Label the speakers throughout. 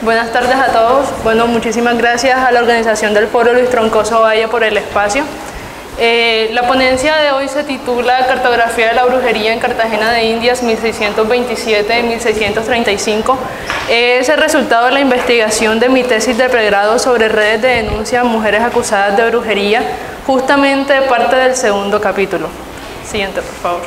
Speaker 1: Buenas tardes a todos. Bueno, muchísimas gracias a la organización del Foro Luis Troncoso Valle por el espacio. La ponencia de hoy se titula Cartografía de la brujería en Cartagena de Indias 1627-1635. Es el resultado de la investigación de mi tesis de pregrado sobre redes de denuncia a mujeres acusadas de brujería, justamente parte del segundo capítulo. Siguiente, por favor.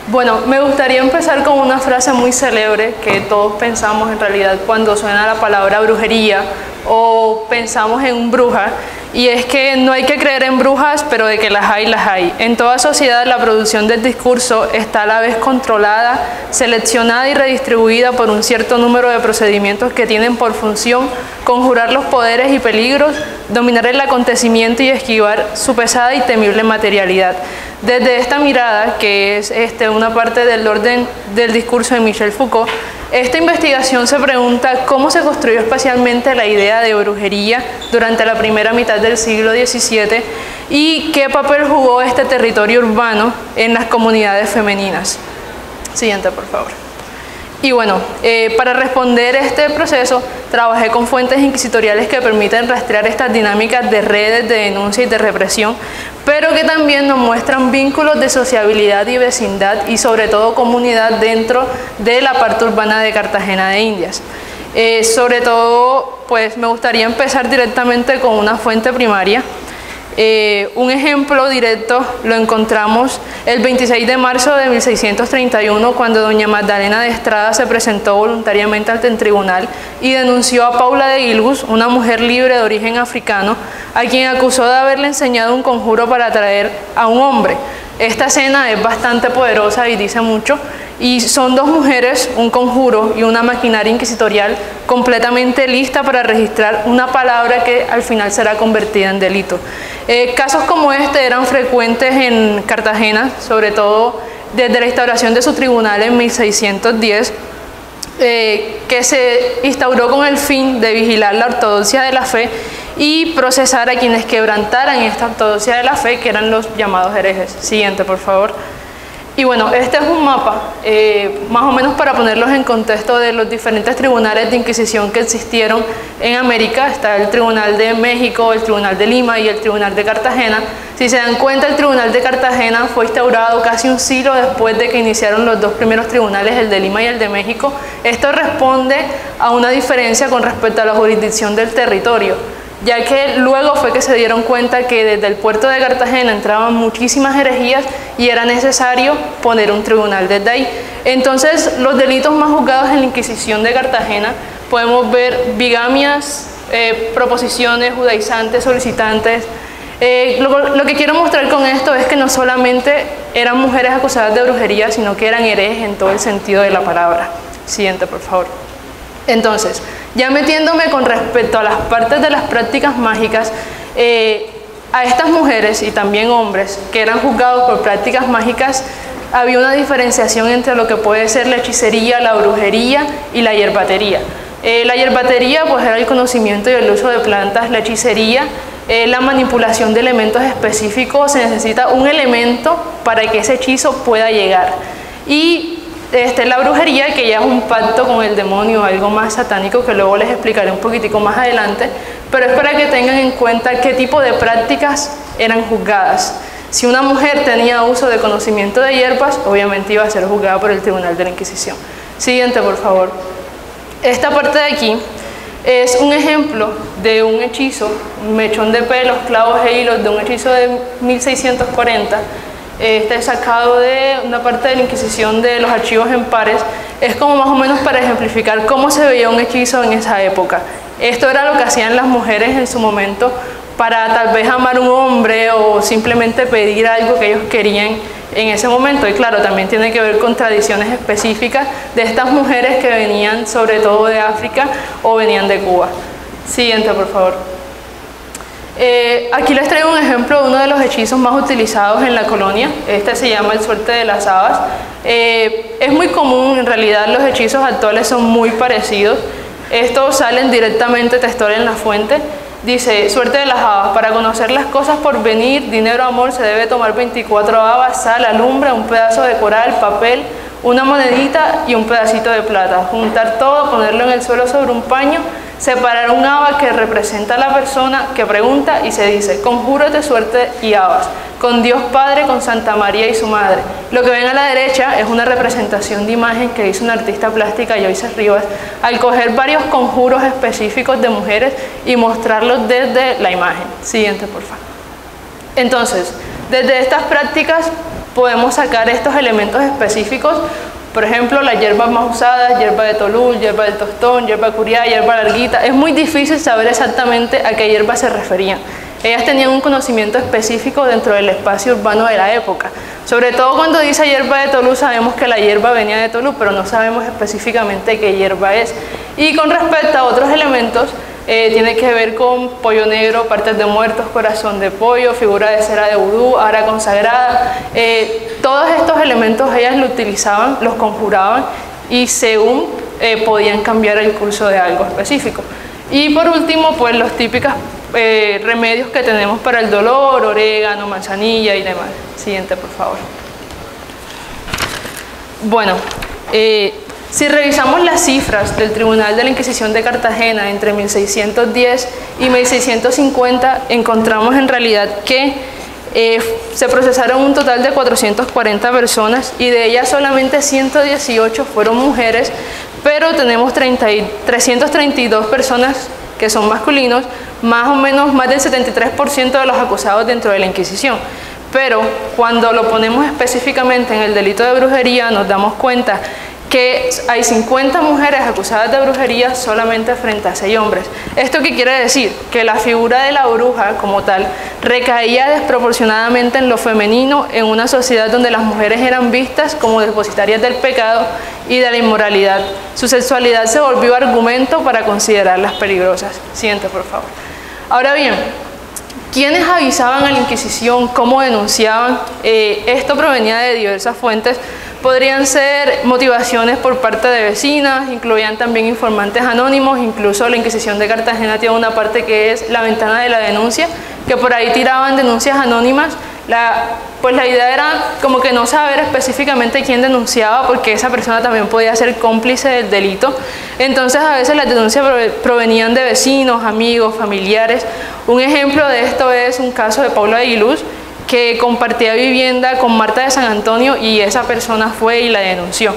Speaker 1: Bueno, me gustaría empezar con una frase muy célebre que todos pensamos en realidad cuando suena la palabra brujería o pensamos en bruja, y es que no hay que creer en brujas, pero de que las hay, las hay. En toda sociedad la producción del discurso está a la vez controlada, seleccionada y redistribuida por un cierto número de procedimientos que tienen por función conjurar los poderes y peligros, dominar el acontecimiento y esquivar su pesada y temible materialidad. Desde esta mirada, que es una parte del orden del discurso de Michel Foucault, esta investigación se pregunta cómo se construyó especialmente la idea de brujería durante la primera mitad del siglo XVII y qué papel jugó este territorio urbano en las comunidades femeninas. Siguiente, por favor. Y bueno, para responder este proceso, trabajé con fuentes inquisitoriales que permiten rastrear estas dinámicas de redes de denuncia y de represión, pero que también nos muestran vínculos de sociabilidad y vecindad y sobre todo comunidad dentro de la parte urbana de Cartagena de Indias. Sobre todo, pues me gustaría empezar directamente con una fuente primaria. Un ejemplo directo lo encontramos el 26 de marzo de 1631, cuando doña Magdalena de Estrada se presentó voluntariamente ante el tribunal y denunció a Paula de Gilgus, una mujer libre de origen africano, a quien acusó de haberle enseñado un conjuro para atraer a un hombre. Esta escena es bastante poderosa y dice mucho, y son dos mujeres, un conjuro y una maquinaria inquisitorial completamente lista para registrar una palabra que al final será convertida en delito. Casos como este eran frecuentes en Cartagena, sobre todo desde la instauración de su tribunal en 1610, que se instauró con el fin de vigilar la ortodoxia de la fe y procesar a quienes quebrantaran esta ortodoxia de la fe, que eran los llamados herejes. Siguiente, por favor. Y bueno, este es un mapa, más o menos para ponerlos en contexto de los diferentes tribunales de Inquisición que existieron en América. Está el Tribunal de México, el Tribunal de Lima y el Tribunal de Cartagena. Si se dan cuenta, el Tribunal de Cartagena fue instaurado casi un siglo después de que iniciaron los dos primeros tribunales, el de Lima y el de México. Esto responde a una diferencia con respecto a la jurisdicción del territorio, ya que luego fue que se dieron cuenta que desde el puerto de Cartagena entraban muchísimas herejías y era necesario poner un tribunal desde ahí. Entonces, los delitos más juzgados en la Inquisición de Cartagena, podemos ver bigamias, proposiciones judaizantes, solicitantes. Lo que quiero mostrar con esto es que no solamente eran mujeres acusadas de brujería, sino que eran herejes en todo el sentido de la palabra. Siguiente, por favor. Entonces, ya metiéndome con respecto a las partes de las prácticas mágicas, a estas mujeres y también hombres que eran juzgados por prácticas mágicas, había una diferenciación entre lo que puede ser la hechicería, la brujería y la hierbatería. La hierbatería pues era el conocimiento y el uso de plantas. La hechicería, la manipulación de elementos específicos. Se necesita un elemento para que ese hechizo pueda llegar. Y la brujería, que ya es un pacto con el demonio, algo más satánico que luego les explicaré un poquitico más adelante, pero es para que tengan en cuenta qué tipo de prácticas eran juzgadas. Si una mujer tenía uso de conocimiento de hierbas, obviamente iba a ser juzgada por el Tribunal de la Inquisición. Siguiente, por favor. Esta parte de aquí es un ejemplo de un hechizo, un mechón de pelos, clavos e hilos, de un hechizo de 1640. Este es sacado de una parte de la Inquisición de los archivos en pares. Es como más o menos para ejemplificar cómo se veía un hechizo en esa época. Esto era lo que hacían las mujeres en su momento para tal vez amar a un hombre o simplemente pedir algo que ellos querían en ese momento. Y claro, también tiene que ver con tradiciones específicas de estas mujeres que venían sobre todo de África o venían de Cuba. Siguiente, por favor. Aquí les traigo un ejemplo de uno de los hechizos más utilizados en la colonia. Este se llama el suerte de las habas. Es muy común, en realidad los hechizos actuales son muy parecidos. Estos salen directamente textual en la fuente. Dice, suerte de las habas, para conocer las cosas por venir, dinero, amor, se debe tomar 24 habas, sal, alumbre, un pedazo de coral, papel, una monedita y un pedacito de plata. Juntar todo, ponerlo en el suelo sobre un paño, separar un haba que representa a la persona que pregunta y se dice: conjuros de suerte y habas, con Dios Padre, con Santa María y su Madre. Lo que ven a la derecha es una representación de imagen que hizo una artista plástica, Joyce Rivas, al coger varios conjuros específicos de mujeres y mostrarlos desde la imagen. Siguiente, por favor. Entonces, desde estas prácticas podemos sacar estos elementos específicos. Por ejemplo, las hierbas más usadas: hierba de tolú, hierba del tostón, hierba curiá, hierba larguita. Es muy difícil saber exactamente a qué hierba se referían. Ellas tenían un conocimiento específico dentro del espacio urbano de la época. Sobre todo cuando dice hierba de tolú, sabemos que la hierba venía de Tolú, pero no sabemos específicamente qué hierba es. Y con respecto a otros elementos, tiene que ver con pollo negro, partes de muertos, corazón de pollo, figura de cera de vudú, ara consagrada. Todos estos elementos ellas lo utilizaban, los conjuraban y según podían cambiar el curso de algo específico. Y por último, pues los típicos remedios que tenemos para el dolor: orégano, manzanilla y demás. Siguiente, por favor. Bueno, si revisamos las cifras del Tribunal de la Inquisición de Cartagena entre 1610 y 1650, encontramos en realidad que se procesaron un total de 440 personas y de ellas solamente 118 fueron mujeres, pero tenemos 332 personas que son masculinos, más o menos más del 73% de los acusados dentro de la Inquisición. Pero cuando lo ponemos específicamente en el delito de brujería, nos damos cuenta que hay 50 mujeres acusadas de brujería solamente frente a 6 hombres. ¿Esto qué quiere decir? Que la figura de la bruja como tal recaía desproporcionadamente en lo femenino en una sociedad donde las mujeres eran vistas como depositarias del pecado y de la inmoralidad. Su sexualidad se volvió argumento para considerarlas peligrosas. Siguiente, por favor. Ahora bien, ¿quiénes avisaban a la Inquisición? ¿Cómo denunciaban? Esto provenía de diversas fuentes. Podrían ser motivaciones por parte de vecinas, incluían también informantes anónimos. Incluso la Inquisición de Cartagena tiene una parte que es la ventana de la denuncia, que por ahí tiraban denuncias anónimas. Pues la idea era como que no saber específicamente quién denunciaba, porque esa persona también podía ser cómplice del delito. Entonces a veces las denuncias provenían de vecinos, amigos, familiares. Un ejemplo de esto es un caso de Paula de Aguiluz, que compartía vivienda con Marta de San Antonio y esa persona fue y la denunció.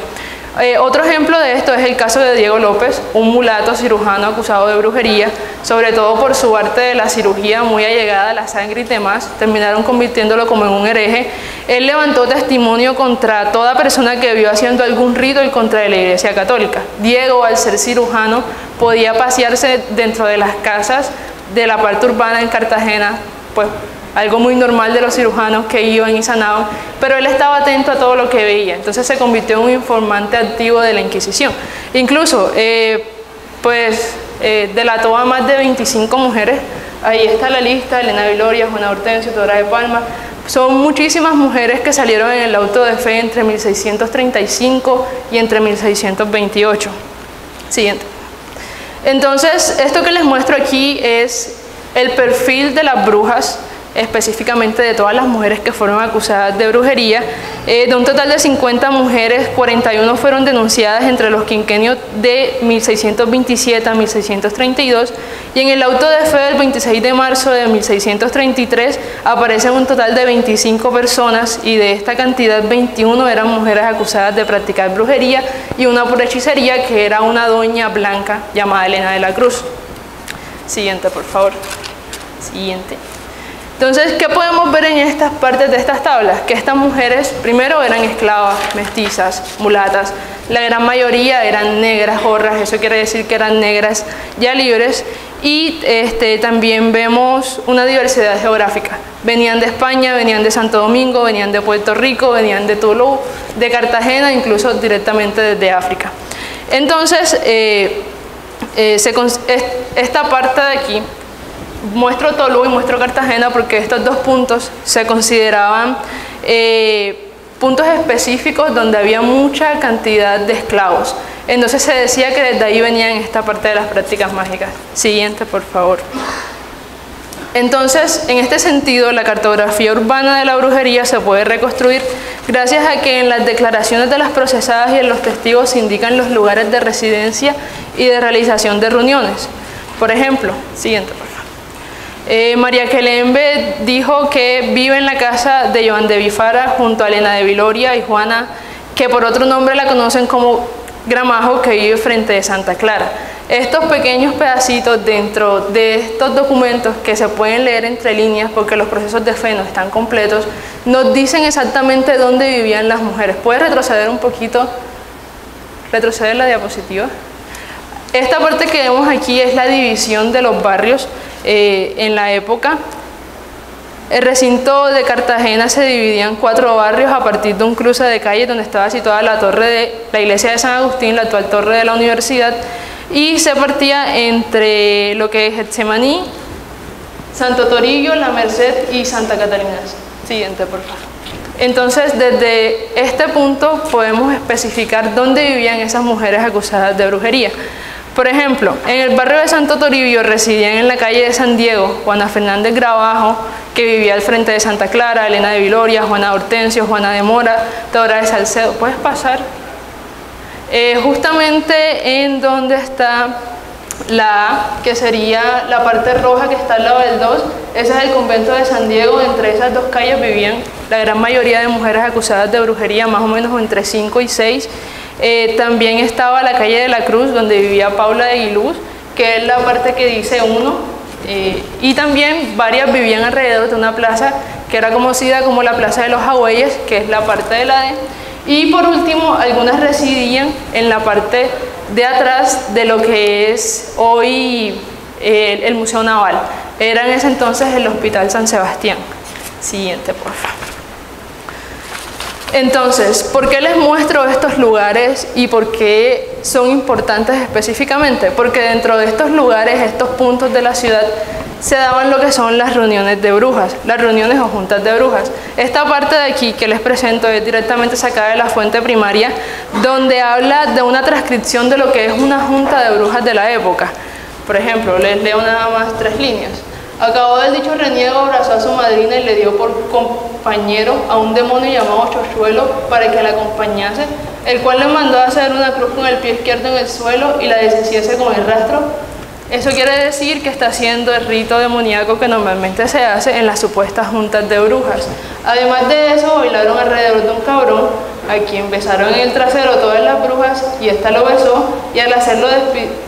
Speaker 1: Otro ejemplo de esto es el caso de Diego López, un mulato cirujano acusado de brujería, sobre todo por su arte de la cirugía muy allegada a la sangre y demás. Terminaron convirtiéndolo como en un hereje. Él levantó testimonio contra toda persona que vio haciendo algún rito en contra de la Iglesia Católica. Diego, al ser cirujano, podía pasearse dentro de las casas de la parte urbana en Cartagena, pues algo muy normal de los cirujanos que iban y sanaban, pero él estaba atento a todo lo que veía. Entonces se convirtió en un informante activo de la Inquisición. Incluso delató a más de 25 mujeres. Ahí está la lista: Elena Viloria, Juana Hortensio, Teodora de Palma. Son muchísimas mujeres que salieron en el auto de fe entre 1635 y entre 1628. Siguiente. Entonces, esto que les muestro aquí es el perfil de las brujas, específicamente de todas las mujeres que fueron acusadas de brujería. De un total de 50 mujeres, 41 fueron denunciadas entre los quinquenios de 1627 a 1632, y en el auto de fe del 26 de marzo de 1633 aparecen un total de 25 personas, y de esta cantidad 21 eran mujeres acusadas de practicar brujería y una por hechicería, que era una doña blanca llamada Elena de la Cruz. Siguiente, por favor. Siguiente. Entonces, ¿qué podemos ver en estas partes de estas tablas? Que estas mujeres primero eran esclavas, mestizas, mulatas. La gran mayoría eran negras, jorras, eso quiere decir que eran negras ya libres. Y también vemos una diversidad geográfica. Venían de España, venían de Santo Domingo, venían de Puerto Rico, venían de Tolú, de Cartagena, incluso directamente desde África. Entonces, esta parte de aquí, muestro Tolú y muestro Cartagena porque estos dos puntos se consideraban puntos específicos donde había mucha cantidad de esclavos. Entonces se decía que desde ahí venían esta parte de las prácticas mágicas. Siguiente, por favor. Entonces, en este sentido, la cartografía urbana de la brujería se puede reconstruir gracias a que en las declaraciones de las procesadas y en los testigos se indican los lugares de residencia y de realización de reuniones. Por ejemplo, siguiente, por favor. María Quelembe dijo que vive en la casa de Joan de Bifara junto a Elena de Viloria y Juana, que por otro nombre la conocen como Gramajo, que vive frente de Santa Clara. Estos pequeños pedacitos dentro de estos documentos que se pueden leer entre líneas porque los procesos de fe no están completos, nos dicen exactamente dónde vivían las mujeres. ¿Puedes retroceder un poquito? Retroceder la diapositiva. Esta parte que vemos aquí es la división de los barrios en la época. El recinto de Cartagena se dividía en 4 barrios a partir de un cruce de calles donde estaba situada la torre de la iglesia de San Agustín, la actual torre de la universidad, y se partía entre lo que es Getsemaní, Santo Toribio, La Merced y Santa Catalina. Siguiente, por favor. Entonces, desde este punto podemos especificar dónde vivían esas mujeres acusadas de brujería. Por ejemplo, en el barrio de Santo Toribio residían en la calle de San Diego Juana Fernández Gravajo, que vivía al frente de Santa Clara, Elena de Viloria, Juana Hortensio, Juana de Mora, Teodora de Salcedo. ¿Puedes pasar? Justamente en donde está la A, que sería la parte roja que está al lado del 2, ese es el convento de San Diego. Entre esas 2 calles vivían la gran mayoría de mujeres acusadas de brujería, más o menos entre 5 y 6. También estaba la calle de la Cruz, donde vivía Paula de Aguiluz, que es la parte que dice 1, y también varias vivían alrededor de una plaza que era conocida como la Plaza de los Agüeyes, que es la parte de la D. Y por último, algunas residían en la parte de atrás de lo que es hoy el Museo Naval. Era en ese entonces el Hospital San Sebastián. Siguiente, por favor. Entonces, ¿por qué les muestro estos lugares y por qué son importantes específicamente? Porque dentro de estos lugares, estos puntos de la ciudad, se daban lo que son las reuniones de brujas, las reuniones o juntas de brujas. Esta parte de aquí que les presento es directamente sacada de la fuente primaria, donde habla de una transcripción de lo que es una junta de brujas de la época. Por ejemplo, les leo nada más 3 líneas. Acabó del dicho reniego, abrazó a su madrina y le dio por compañero a un demonio llamado Chochuelo para que la acompañase, el cual le mandó a hacer una cruz con el pie izquierdo en el suelo y la deshiciese con el rastro. Eso quiere decir que está haciendo el rito demoníaco que normalmente se hace en las supuestas juntas de brujas. Además de eso, bailaron alrededor de un cabrón, a quien besaron en el trasero todas las brujas, y ésta lo besó, y al hacerlo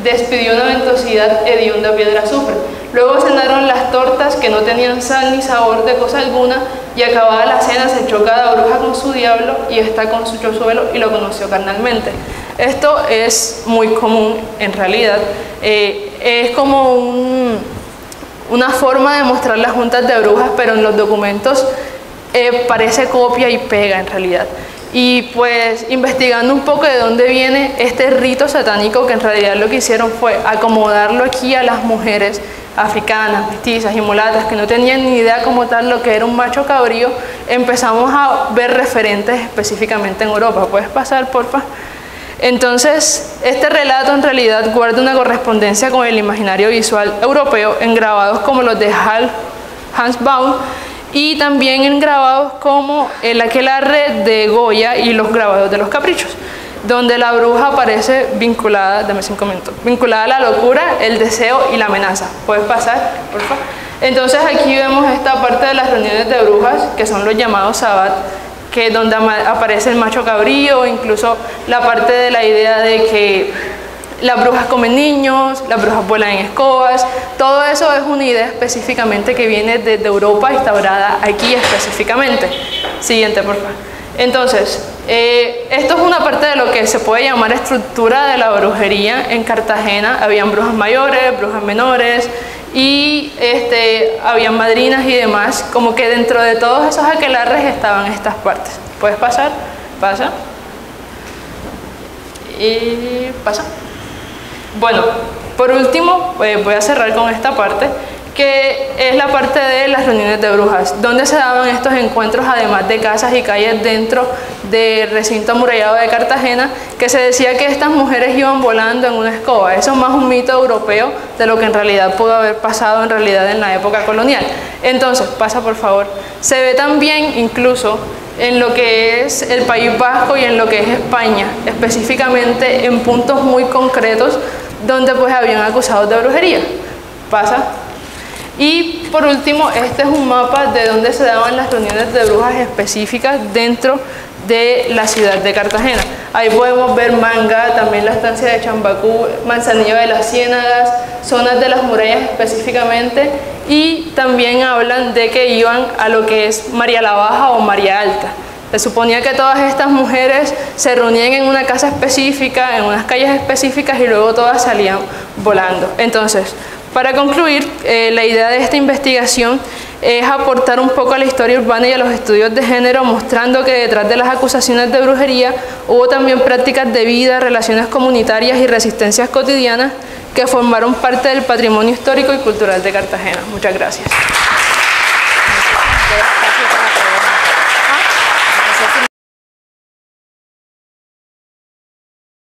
Speaker 1: despidió una ventosidad hedionda piedra azufre. Luego cenaron las tortas que no tenían sal ni sabor de cosa alguna, y acabada la cena se echó cada bruja con su diablo, y ésta con su chozuelo, y lo conoció carnalmente. Esto es muy común en realidad. Es como una forma de mostrar las juntas de brujas, pero en los documentos parece copia y pega en realidad. Y pues investigando un poco de dónde viene este rito satánico, que en realidad lo que hicieron fue acomodarlo aquí a las mujeres africanas, mestizas y mulatas que no tenían ni idea como tal lo que era un macho cabrío, empezamos a ver referentes específicamente en Europa. ¿Puedes pasar, porfa? Entonces, este relato en realidad guarda una correspondencia con el imaginario visual europeo en grabados como los de Hans Baum y también en grabados como el aquelarre de Goya y los grabados de los caprichos, donde la bruja aparece vinculada, dame 5 minutos, vinculada a la locura, el deseo y la amenaza. ¿Puedes pasar, por favor? Entonces aquí vemos esta parte de las reuniones de brujas, que son los llamados sabbat, que donde aparece el macho cabrío, incluso la parte de la idea de que las brujas comen niños, las brujas vuelan en escobas. Todo eso es una idea específicamente que viene desde Europa, instaurada aquí específicamente. Siguiente, por favor. Entonces, esto es una parte de lo que se puede llamar estructura de la brujería. En Cartagena habían brujas mayores, brujas menores, y habían madrinas y demás, como que dentro de todos esos aquelarres estaban estas partes. ¿Puedes pasar? Pasa. Y pasa. Bueno, por último, voy a cerrar con esta parte, que es la parte de las reuniones de brujas, donde se daban estos encuentros además de casas y calles dentro del recinto amurallado de Cartagena, que se decía que estas mujeres iban volando en una escoba. Eso es más un mito europeo de lo que en realidad pudo haber pasado en realidad en la época colonial. Entonces, pasa por favor. Se ve también incluso en lo que es el País Vasco y en lo que es España, específicamente en puntos muy concretos donde pues habían acusados de brujería. Pasa. Y por último, este es un mapa de donde se daban las reuniones de brujas específicas dentro de la ciudad de Cartagena. Ahí podemos ver Manga, también la estancia de Chambacú, Manzanillo de las Ciénagas, zonas de las murallas específicamente, y también hablan de que iban a lo que es María la Baja o María Alta. Se suponía que todas estas mujeres se reunían en una casa específica, en unas calles específicas, y luego todas salían volando. Entonces, para concluir, la idea de esta investigación es aportar un poco a la historia urbana y a los estudios de género, mostrando que detrás de las acusaciones de brujería hubo también prácticas de vida, relaciones comunitarias y resistencias cotidianas que formaron parte del patrimonio histórico y cultural de Cartagena. Muchas gracias.